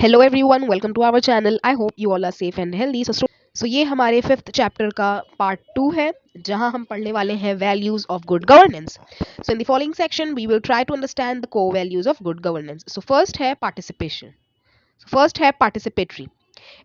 Hello everyone, welcome to our channel. I hope you all are safe and healthy. So ये हमारे 5th chapter का part 2 है, जहां हम पढ़ने वाले हैं values of good governance. So in the following section we will try to understand the core values of good governance. So first है पार्टिसिपेशन। फर्स्ट है participatory.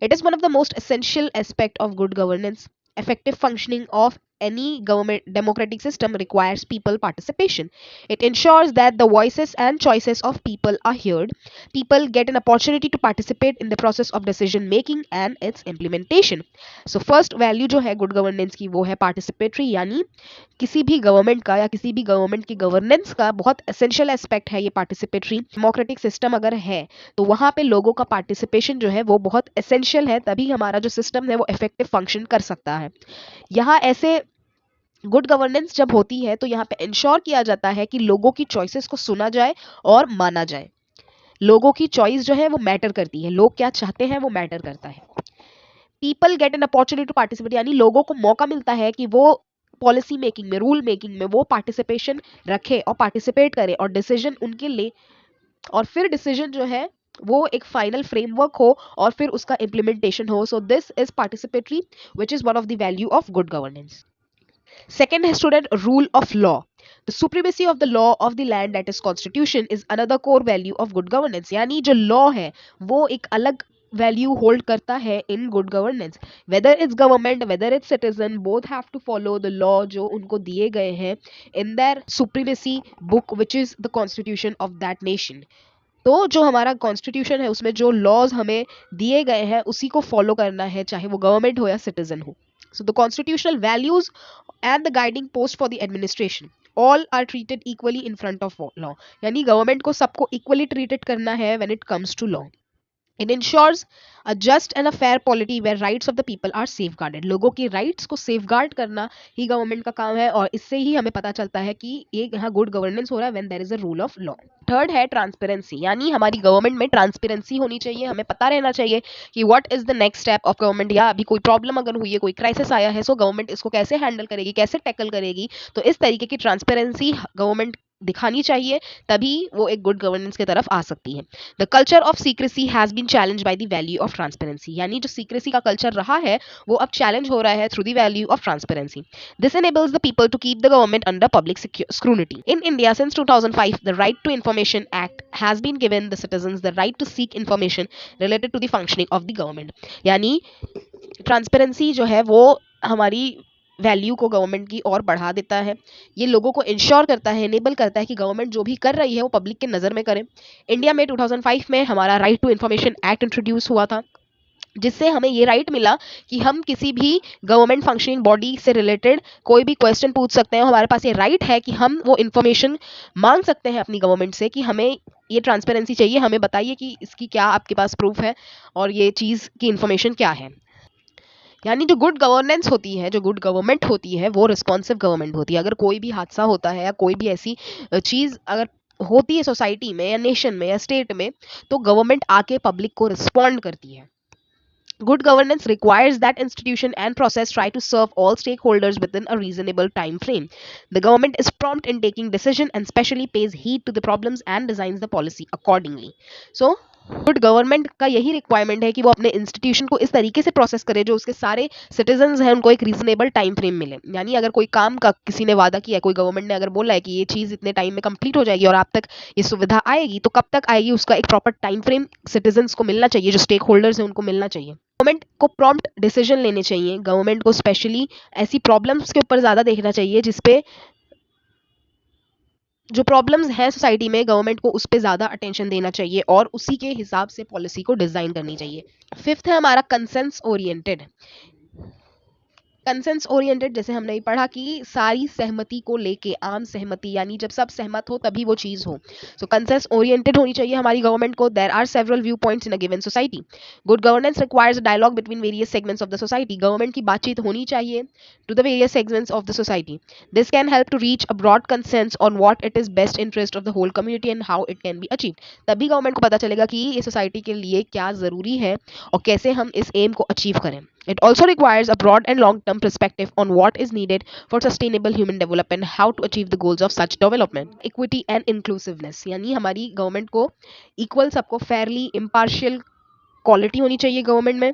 It is one of the most essential aspect of good governance. Effective functioning of any government democratic system requires people participation. It ensures that the voices and choices of people are heard. People get an opportunity to participate in the process of decision making and its implementation. So first value जो है good governance की वो है participatory, यानी किसी भी government का या किसी भी गवर्नमेंट की गवर्नेंस का बहुत एसेंशियल एस्पेक्ट है ये पार्टिसिपेटरी। डेमोक्रेटिक सिस्टम अगर है तो वहाँ पे लोगों का पार्टिसिपेशन जो है वो बहुत एसेंशियल है, तभी हमारा जो सिस्टम है वो इफेक्टिव फंक्शन कर सकता है। यहाँ ऐसे गुड गवर्नेंस जब होती है तो यहाँ पे इंश्योर किया जाता है कि लोगों की चॉइसेस को सुना जाए और माना जाए। लोगों की चॉइस जो है वो मैटर करती है, लोग क्या चाहते हैं वो मैटर करता है। People get an opportunity to participate, यानी लोगों को मौका मिलता है कि वो पॉलिसी मेकिंग में, रूल मेकिंग में वो पार्टिसिपेशन रखे और पार्टिसिपेट करे और डिसीजन उनके ले, और फिर डिसीजन जो है वो एक फाइनल फ्रेमवर्क हो और फिर उसका इम्प्लीमेंटेशन हो। So this is participatory which is one of the value of good governance. Second है student rule of law. The supremacy of the law of the land, that is constitution, is another core value of good governance. यानी जो law है वो एक अलग value hold करता है in good governance. Whether it's government, whether it's citizen, both have to follow the law जो उनको दिए गए हैं in their supremacy book which is the constitution of that nation. तो जो हमारा कॉन्स्टिट्यूशन है उसमें जो लॉज हमें दिए गए हैं उसी को फॉलो करना है, चाहे वो गवर्नमेंट हो या सिटीजन हो। So the constitutional values and the guiding post for the administration all are treated equally in front of law, यानी गवर्नमेंट को सबको इक्वली ट्रीटेड करना है when it comes to law. It ensures a just and a fair polity where rights of the people are safeguarded. लोगों की rights को safeguard करना ही government का काम है, और इससे ही हमें पता चलता है कि ये यहाँ गुड गवर्नेंस हो रहा है when there is a rule of law. Third है ट्रांसपेरेंसी, यानी हमारी गवर्नमेंट में ट्रांसपेरेंसी होनी चाहिए। हमें पता रहना चाहिए कि what is the next step of government, या अभी कोई प्रॉब्लम अगर हुई है, कोई क्राइसिस आया है, सो गवर्नमेंट इसको कैसे हैंडल करेगी, कैसे टैकल करेगी। तो इस तरीके की ट्रांसपेरेंसी गवर्नमेंट दिखानी चाहिए, तभी वो एक गुड गवर्नेंस की तरफ आ सकती है। The culture of secrecy has been challenge by the value of transparency, यानी जो सीक्रेसी का कल्चर रहा है वो अब चैलेंज हो रहा है through the value of transparency. This enables the people to keep the government under public scrutiny. In India, since 2005, the Right to Information Act has been given the citizens the right to seek information related to the functioning of the government. यानी transparency जो है वो हमारी value को government की और बढ़ा देता है। ये लोगों को इंश्योर करता है, इनेबल करता है कि गवर्नमेंट जो भी कर रही है वो पब्लिक के नज़र में करे। इंडिया में 2005 में हमारा right to information act introduce हुआ था, जिससे हमें ये राइट मिला कि हम किसी भी गवर्नमेंट फंक्शनिंग बॉडी से रिलेटेड कोई भी क्वेश्चन पूछ सकते हैं। हमारे पास ये राइट है कि हम वो इन्फॉर्मेशन मांग सकते हैं अपनी गवर्नमेंट से कि हमें ये ट्रांसपेरेंसी चाहिए, हमें बताइए कि इसकी क्या आपके पास प्रूफ है और ये चीज़ की इन्फॉर्मेशन क्या है। यानी जो गुड गवर्नेंस होती है, जो गुड गवर्नमेंट होती है, वो रिस्पॉन्सिव गवर्नमेंट होती है। अगर कोई भी हादसा होता है या कोई भी ऐसी चीज़ अगर होती है सोसाइटी में या नेशन में या स्टेट में, तो गवर्नमेंट आके पब्लिक को रिस्पॉन्ड करती है। Good governance requires that institution and process try to serve all stakeholders within a reasonable time frame. The government is prompt in taking decision and specially pays heed to the problems and designs the policy accordingly. So good government का यही requirement है कि वो अपने institution को इस तरीके से प्रोसेस करे जो उसके सारे सिटीजन्स हैं उनको एक रीजनेबल टाइम फ्रेम मिले। यानी अगर कोई काम का किसी ने वादा किया है, कोई गवर्नमेंट ने अगर बोला है कि ये चीज़ इतने टाइम में कंप्लीट हो जाएगी और आप तक ये सुविधा आएगी, तो कब तक आएगी उसका एक प्रॉपर टाइम फ्रेम सिटीजन्स को मिलना चाहिए, जो स्टेक होल्डर्स हैं उनको मिलना चाहिए। गवर्नमेंट को प्रॉम्प्ट डिसीजन लेने चाहिए। गवर्नमेंट को स्पेशली ऐसी प्रॉब्लम्स के ऊपर ज़्यादा देखना चाहिए जिसपे जो प्रॉब्लम्स हैं सोसाइटी में, गवर्नमेंट को उस पर ज़्यादा अटेंशन देना चाहिए और उसी के हिसाब से पॉलिसी को डिज़ाइन करनी चाहिए। फिफ्थ है हमारा कंसेंस ओरिएंटेड। कंसेंस ओरिएंटेड जैसे हमने पढ़ा कि सारी सहमति को लेके, आम सहमति, यानी जब सब सहमत हो तभी वो चीज़ हो। सो कंसेंस ओरिएंटेड होनी चाहिए हमारी गवर्नमेंट को। There are several view points in a given society. Good governance requires a dialogue between various segments of the society. Government की बातचीत होनी चाहिए to the various segments of the society. This can help to reach a broad consensus on what it is best interest of the whole community and how it can be achieve. तभी government को पता चलेगा कि ये society के लिए क्या ज़रूरी है और कैसे हम इस एम को अचीव करें। It also requires a broad and long-term perspective on what is needed for sustainable human development, how to achieve the goals of such development. Equity and inclusiveness, यानी हमारी गवर्नमेंट को इक्वल, सबको Fairlie, impartial quality होनी चाहिए government में,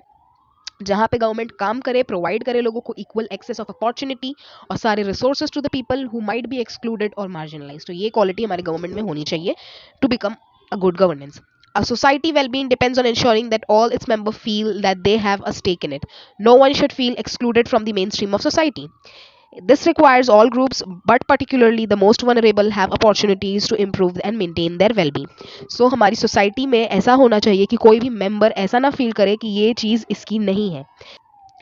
जहाँ पे government काम करे, प्रोवाइड करे लोगों को इक्वल एक्सेस ऑफ अपॉर्चुनिटी और सारे resources to the people who might be excluded और मार्जिनलाइज। तो ये क्वालिटी हमारे गवर्नमेंट में होनी चाहिए to become a good governance. A society well-being depends on ensuring that all its members feel that they have a stake in it. No one should feel excluded from the mainstream of society. This requires all groups, but particularly the most vulnerable, have opportunities to improve and maintain their well-being. So हमारी society में ऐसा होना चाहिए कि कोई भी member ऐसा ना फील करे कि ये चीज़ इसकी नहीं है।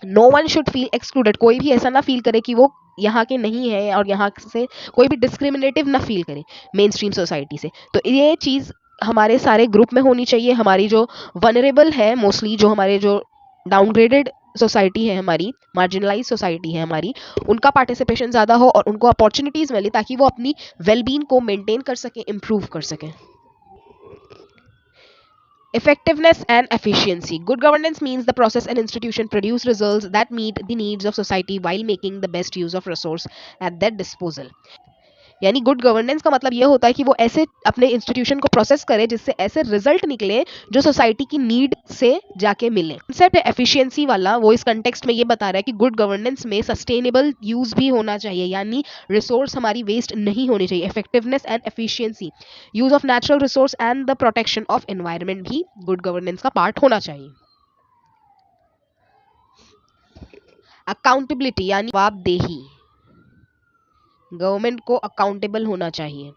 No one should feel excluded, कोई भी ऐसा ना फील करे कि वो यहाँ के नहीं है और यहाँ से कोई भी डिस्क्रिमिनेटिव ना फील करे मेन स्ट्रीम सोसाइटी से। तो ये चीज़ हमारे सारे ग्रुप में होनी चाहिए। हमारी जो वनरेबल है, मोस्टली जो हमारे जो डाउनग्रेडेड सोसाइटी है, हमारी मार्जिनलाइज सोसाइटी है हमारी, उनका पार्टिसिपेशन ज़्यादा हो और उनको अपॉर्चुनिटीज़ मिले ताकि वो अपनी वेलबींग को मेंटेन कर सकें, इम्प्रूव कर सकें। Effectiveness and efficiency. Good governance means the process and institution produce results that meet the needs of society while making the best use of resource at their disposal. यानी good governance का मतलब ये होता है कि वो ऐसे अपने इंस्टीट्यूशन को प्रोसेस करे जिससे ऐसे रिजल्ट निकले जो सोसाइटी की नीड से जाके मिले। कंसेप्ट एफिशिएंसी वाला वो इस कंटेक्स्ट में ये बता रहा है कि गुड गवर्नेंस में सस्टेनेबल यूज भी होना चाहिए, यानी रिसोर्स हमारी वेस्ट नहीं होनी चाहिए। Effectiveness and efficiency, use of natural resource and the protection of environment भी गुड गवर्नेंस का पार्ट होना चाहिए। अकाउंटेबिलिटी यानी जवाबदेही, गवर्नमेंट को अकाउंटेबल होना चाहिए।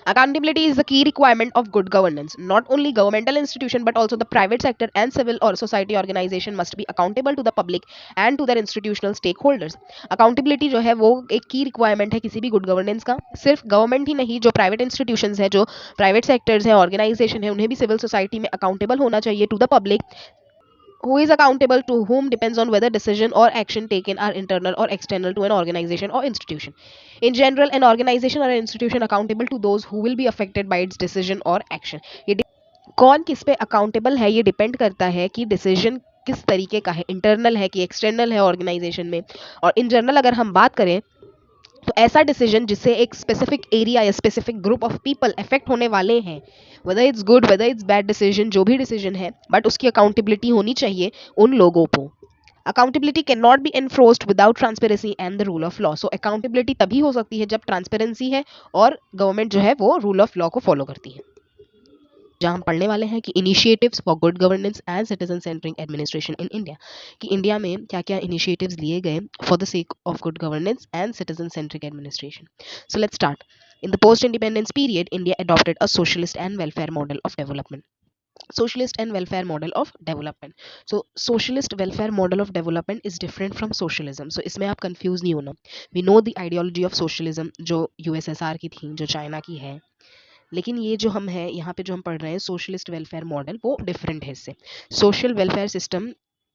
Accountability is the key requirement of good governance. Not only governmental institution but also the private sector and civil or society organization must be accountable to the public and to their institutional stakeholders. Accountability जो है वो एक की requirement है किसी भी good governance का। सिर्फ गवर्नमेंट ही नहीं, जो प्राइवेट इंस्टीट्यूशंस है, जो प्राइवेट सेक्टर्स हैं, ऑर्गेनाइजेशन है, उन्हें भी सिविल सोसाइटी में अकाउंटेबल होना चाहिए to the public, who is accountable to whom depends on whether decision or action taken are internal or external to an organization or institution. In general, an organization or an institution accountable to those who will be affected by its decision or action. ये कौन किस पे accountable है ये depend करता है कि decision किस तरीके का है, इंटरनल है कि एक्सटर्नल है ऑर्गेनाइजेशन में। और इन जनरल अगर हम बात करें तो ऐसा डिसीजन जिससे एक स्पेसिफिक एरिया या specific group of people effect होने वाले हैं, whether it's good whether it's bad decision, जो भी डिसीजन है, बट उसकी अकाउंटेबिलिटी होनी चाहिए उन लोगों को। Accountability can not be enforced without transparency and the rule of law. So accountability तभी हो सकती है जब ट्रांसपेरेंसी है और गवर्नमेंट जो है वो रूल ऑफ लॉ को फॉलो करती है। जहाँ हम पढ़ने वाले हैं कि initiatives for good governance and citizen centric administration in India, कि इंडिया में क्या क्या इनिशिएटिव्स लिए गए for the sake of good governance and citizen centric administration. So let's start. In the post-independence period, India adopted a socialist and welfare model of development. Socialist and welfare model of development. So socialist welfare model of development is different from socialism. So इसमें आप confuse नहीं होना। We know the ideology of socialism जो USSR की थी, जो China की है, लेकिन ये जो हम है यहाँ पे जो हम पढ़ रहे हैं सोशलिस्ट वेलफेयर मॉडल, वो डिफरेंट है इससे। सोशल वेलफेयर सिस्टम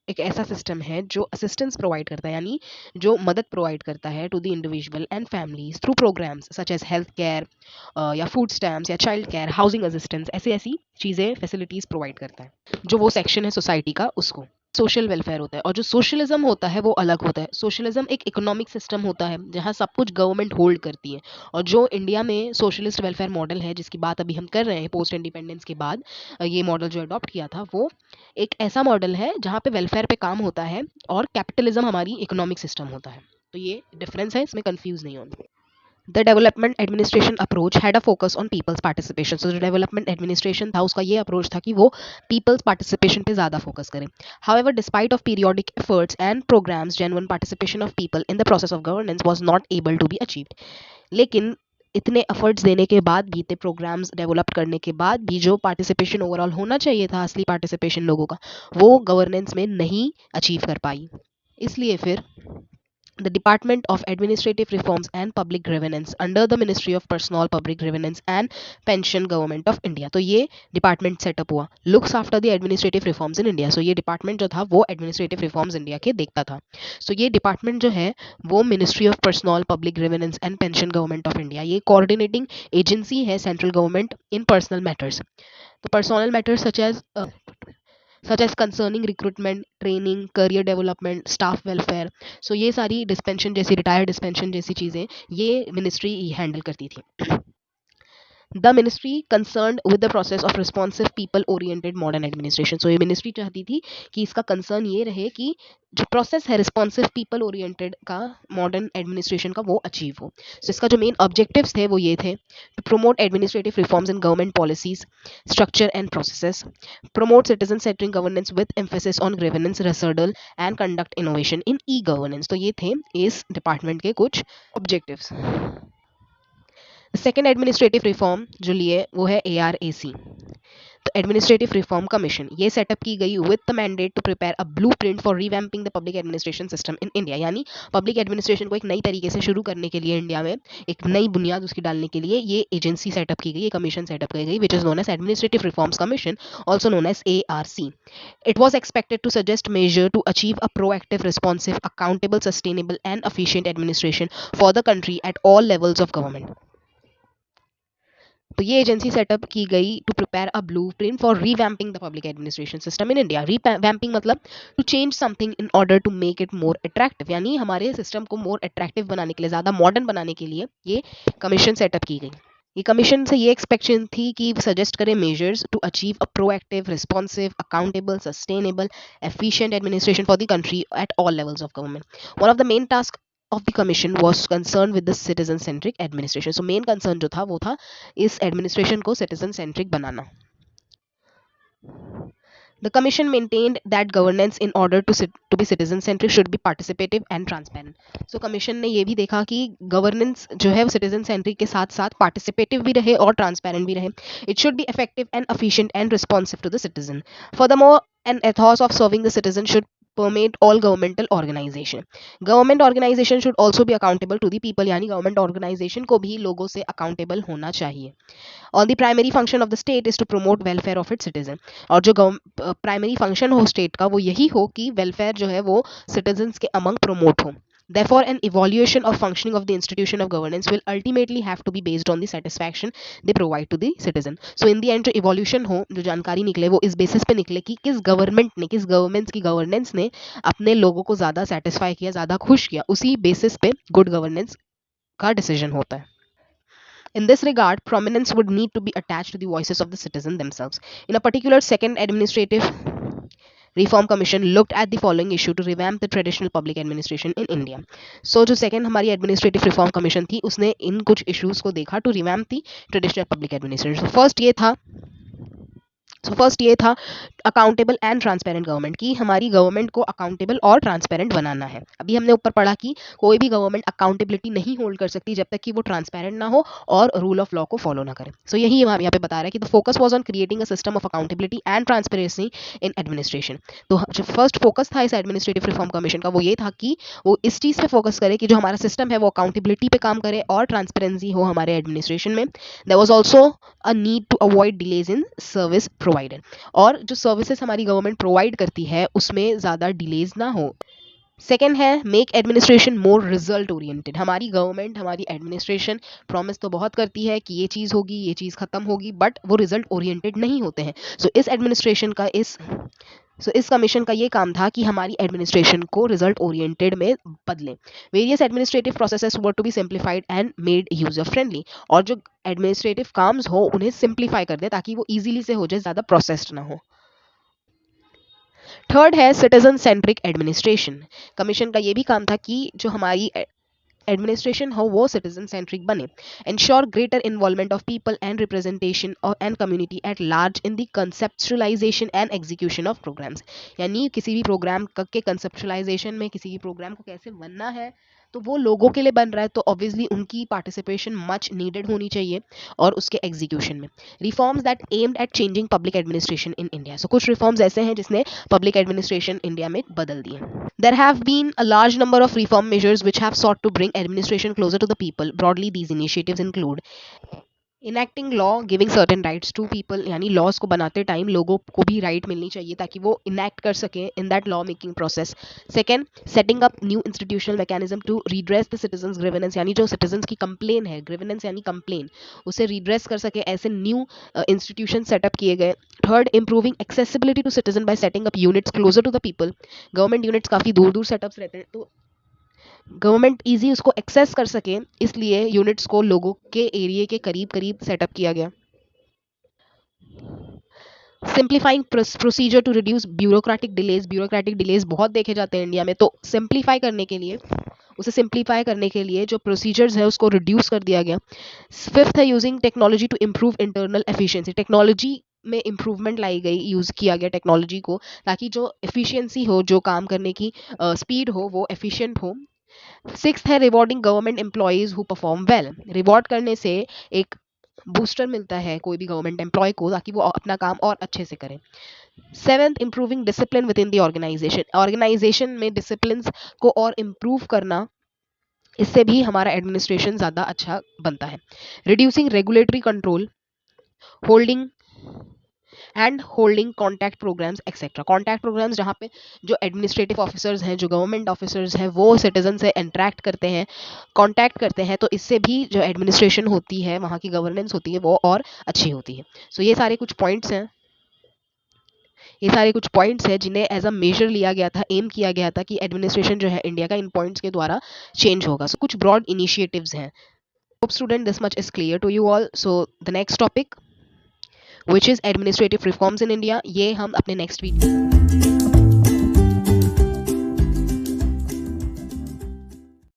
एक ऐसा सिस्टम है जो असिस्टेंस प्रोवाइड करता है, यानी जो मदद प्रोवाइड करता है to the individual and families through programmes such as health care या फूड स्टैम्प्स या चाइल्ड केयर, हाउसिंग असिस्टेंस, ऐसी ऐसी चीज़ें फैसिलिटीज़ प्रोवाइड करता है जो वो सेक्शन है सोसाइटी का, उसको सोशल वेलफेयर होता है। और जो सोशलिज्म होता है वो अलग होता है। सोशलिज्म एक इकोनॉमिक सिस्टम होता है जहाँ सब कुछ गवर्नमेंट होल्ड करती है। और जो इंडिया में सोशलिस्ट वेलफेयर मॉडल है जिसकी बात अभी हम कर रहे हैं पोस्ट इंडिपेंडेंस के बाद, ये मॉडल जो अडॉप्ट किया था वो एक ऐसा मॉडल है जहाँ पे वेलफेयर पे काम होता है और कैपिटलिज्म हमारी इकोनॉमिक सिस्टम होता है। तो ये डिफरेंस है, इसमें कंफ्यूज नहीं होना। The development administration approach had a focus on people's participation. So जो development administration था उसका ये approach था कि वो people's participation पे ज़्यादा focus करें. However, despite of periodic efforts and programs, genuine participation of people in the process of governance was not able to be achieved. लेकिन इतने एफर्ट्स देने के बाद भी, इतने प्रोग्राम्स डेवलप करने के बाद भी जो पार्टिसिपेशन ओवरऑल होना चाहिए था, असली पार्टिसिपेशन लोगों का, वो गवर्नेंस में नहीं अचीव कर पाई। इसलिए फिर the Department of Administrative Reforms and Public Grievance under the Ministry of Personal Public Grievance and Pension Government of India. तो ये डिपार्टमेंट सेटअप हुआ, looks after the administrative reforms in India. So ये department जो था वो administrative reforms India के देखता था। So ये डिपार्टमेंट जो है वो Ministry of Personal Public Grievance and Pension Government of India, ये coordinating agency है central government in personal matters. तो personal matters such as concerning recruitment, training, career development, staff welfare. So ये सारी dispensation जैसी, retire dispensation जैसी चीज़ें ये ministry handle करती थी। The ministry concern with the process of responsive people oriented modern administration. So ये मिनिस्ट्री चाहती थी कि इसका कंसर्न ये रहे कि जो प्रोसेस है रिस्पॉन्सिव पीपल ओरिएंटेड का मॉडर्न एडमिनिस्ट्रेशन का वो अचीव हो। सो इसका जो मेन ऑब्जेक्टिव्स थे वो ये थे: to promote administrative reforms in government policies, structure and processes, promote citizen centric governance with emphasis on grievance redressal and conduct innovation in e governance. तो ये थे इस डिपार्टमेंट के कुछ ऑब्जेक्टिव्स। सेकेंड एडमिनिस्ट्रेटिव रिफॉर्म जो लिए वो है ARAC, तो एडमिनिस्ट्रेटिव रिफॉर्म कमीशन। ये सेटअप की गई with the mandate to prepare a blueprint for revamping the public administration system in India, यानी पब्लिक एडमिनिस्ट्रेशन को एक नई तरीके से शुरू करने के लिए इंडिया में एक नई बुनियाद उसकी डालने के लिए ये एजेंसी सेटअप की गई, ये कमीशन सेटअप की गई, which is known as administrative reforms commission, also known as ARC. It was expected to suggest measures to achieve a proactive, responsive, accountable, sustainable, and efficient administration for the country at all levels of government. तो ये agency set up की गई to prepare a blueprint for revamping the public administration system in India. Revamping मतलब to change something in order to make it more attractive, यानी हमारे system को more attractive बनाने के लिए, ज़्यादा मॉडर्न बनाने के लिए ये कमीशन सेटअप की गई। ये कमीशन से ये एक्सपेक्टेशन थी कि सजेस्ट करें measures to achieve a proactive, responsive, accountable, sustainable, efficient administration for the country at all levels of government. One of the main task of the commission was concerned with the citizen centric administration. So main concern जो था वो था इस administration को citizen centric banana. The commission maintained that governance in order to be citizen centric should be participative and transparent. So commission ने ये भी देखा कि governance जो है वो citizen centric के साथ साथ participative भी रहे और transparent भी रहे। It should be effective and efficient and responsive to the citizen. Furthermore, an ethos of serving the citizen should permeate all governmental organization. Government organization should also be accountable to the people, यानी government organization को भी लोगों से accountable होना चाहिए। और the primary function of the state is to promote welfare of its citizen, और जो प्राइमरी फंक्शन हो स्टेट का वो यही हो कि वेलफेयर जो है वो सिटीजन्स के अमंग प्रमोट हो। Therefore, an evaluation of functioning of the institution of governance will ultimately have to be based on the satisfaction they provide to the citizen. So, in the end, जो evaluation हो, जो जानकारी निकले वो इस basis पे निकले कि किस गवर्नमेंट ने, किस गवर्नमेंट्स की गवर्नेंस ने अपने लोगों को ज़्यादा सेटिस्फाई किया, ज़्यादा खुश किया, उसी बेसिस पे गुड गवर्नेंस का डिसीजन होता है। In this regard, prominence would need to be attached to the voices of the citizen themselves. In a particular, second administrative reform commission looked at the following issue to revamp the traditional public administration in India. So जो second हमारी administrative reform commission थी उसने इन कुछ issues को देखा to revamp the traditional public administration. So first ये था accountable and transparent government, की हमारी गवर्नमेंट को अकाउंटेबल और ट्रांसपेरेंट बनाना है। अभी हमने ऊपर पढ़ा कि कोई भी गवर्नमेंट अकाउंटेबिलिटी नहीं होल्ड कर सकती जब तक कि वो ट्रांसपेरेंट ना हो और रूल ऑफ लॉ को फॉलो ना करे। सो यही हम यहाँ पे बता रहे हैं कि the focus was on creating a system of accountability and transparency in administration. तो जो फर्स्ट फोकस था इस एडमिनिस्ट्रेटिव रिफॉर्म कमीशन का वो ये था कि वो इस चीज़ पे फोकस करे कि जो हमारा सिस्टम है वो अकाउंटेबिलिटी पे काम करे और ट्रांसपेरेंसी हो हमारे एडमिनिस्ट्रेशन में। There was also a need to avoid delays in service provided, और जो सर्विसेज हमारी गवर्नमेंट प्रोवाइड करती है उसमें ज़्यादा डिलेज ना हो। सेकेंड है मेक एडमिनिस्ट्रेशन मोर रिजल्ट ओरिएंटेड। हमारी गवर्नमेंट, हमारी एडमिनिस्ट्रेशन प्रॉमिस तो बहुत करती है कि ये चीज़ होगी, ये चीज़ खत्म होगी, बट वो रिजल्ट ओरिएंटेड नहीं होते हैं। सो इस एडमिनिस्ट्रेशन का इस कमीशन का ये काम था कि हमारी एडमिनिस्ट्रेशन को रिजल्ट ओरिएंटेड में बदलें। Various administrative processes were to be simplified and made user friendly, और जो एडमिनिस्ट्रेटिव काम्स हो उन्हें सिंप्लीफाई कर दे ताकि वो इजीली से हो जाए, ज़्यादा प्रोसेस्ड ना हो। थर्ड है सिटीजन सेंट्रिक एडमिनिस्ट्रेशन। कमीशन का ये भी काम था कि जो हमारी एडमिनिस्ट्रेशन हो वो सिटीजन सेंट्रिक बने। Ensure greater involvement of people and representation and community at large in the conceptualisation and execution of programmes, यानी किसी भी प्रोग्राम के कंसेप्चुअलाइजेशन में, किसी भी प्रोग्राम को कैसे बनना है, तो वो लोगों के लिए बन रहा है तो ऑब्वियसली उनकी पार्टिसिपेशन मच नीडेड होनी चाहिए, और उसके एग्जीक्यूशन में। Reforms that aimed at changing public administration in India. So कुछ रिफॉर्म्स ऐसे हैं जिसने पब्लिक एडमिनिस्ट्रेशन इंडिया में बदल दिए। There have been a large number of reform measures which have sought to bring administration closer to the people. Broadly, these initiatives include enacting law giving certain rights to people, यानी laws को बनाते time लोगों को भी right मिलनी चाहिए ताकि वो इनैक्ट कर सकें in that law making process. Second, setting up new institutional mechanism to redress the citizens grievance, यानी जो सिटीजन्स की कंप्लेन है, ग्रीवेनेंस यानी कंप्लेन, उसे रिड्रेस कर सके, ऐसे न्यू इंस्टीट्यूशन सेटअप किए गए। Third, improving accessibility to citizen by setting up units closer to the people. Government units काफ़ी दूर दूर सेटअप्स रहते हैं, तो गवर्नमेंट इजी उसको एक्सेस कर सके, इसलिए यूनिट्स को लोगों के एरिया के करीब करीब सेटअप किया गया। Simplifying procedure to reduce bureaucratic delays बहुत देखे जाते हैं इंडिया में, तो सिंप्लीफाई करने के लिए, उसे सिंप्लीफाई करने के लिए जो प्रोसीजर्स है उसको रिड्यूस कर दिया गया। फिफ्थ है using technology to improve internal efficiency, technology में इम्प्रूवमेंट लाई गई, यूज़ किया गया टेक्नोलॉजी को, ताकि जो एफिशिएंसी हो, जो काम करने की स्पीड हो, वो एफिशिएंट हो। सिक्स्थ है rewarding government employees who perform well, reward करने से एक बूस्टर मिलता है कोई भी गवर्नमेंट एम्प्लॉय को, ताकि वो अपना काम और अच्छे से करें। Seventh, improving discipline within the organisation, organisation में डिसिप्लिन को और इम्प्रूव करना, इससे भी हमारा एडमिनिस्ट्रेशन ज़्यादा अच्छा बनता है। Reducing regulatory control, holding contact programmes etcetera, contact programmes जहाँ पे जो एडमिनिस्ट्रेटिव ऑफिसर्स हैं, जो गवर्नमेंट ऑफिसर्स हैं, वो सिटीजन से इंटरेक्ट करते हैं, कॉन्टैक्ट करते हैं, तो इससे भी जो एडमिनिस्ट्रेशन होती है, वहाँ की गवर्नेंस होती है, वो और अच्छी होती है। सो ये सारे कुछ पॉइंट्स हैं, ये सारे कुछ पॉइंट्स हैं जिन्हें एज अ मेजर लिया गया था, एम किया गया था कि एडमिनिस्ट्रेशन जो है इंडिया का इन पॉइंट्स के द्वारा चेंज होगा। सो कुछ ब्रॉड इनिशिएटिव्स हैं। Hope student this much is clear to you all. So the next topic which is administrative reforms in India, ये हम अपने नेक्स्ट वीडियो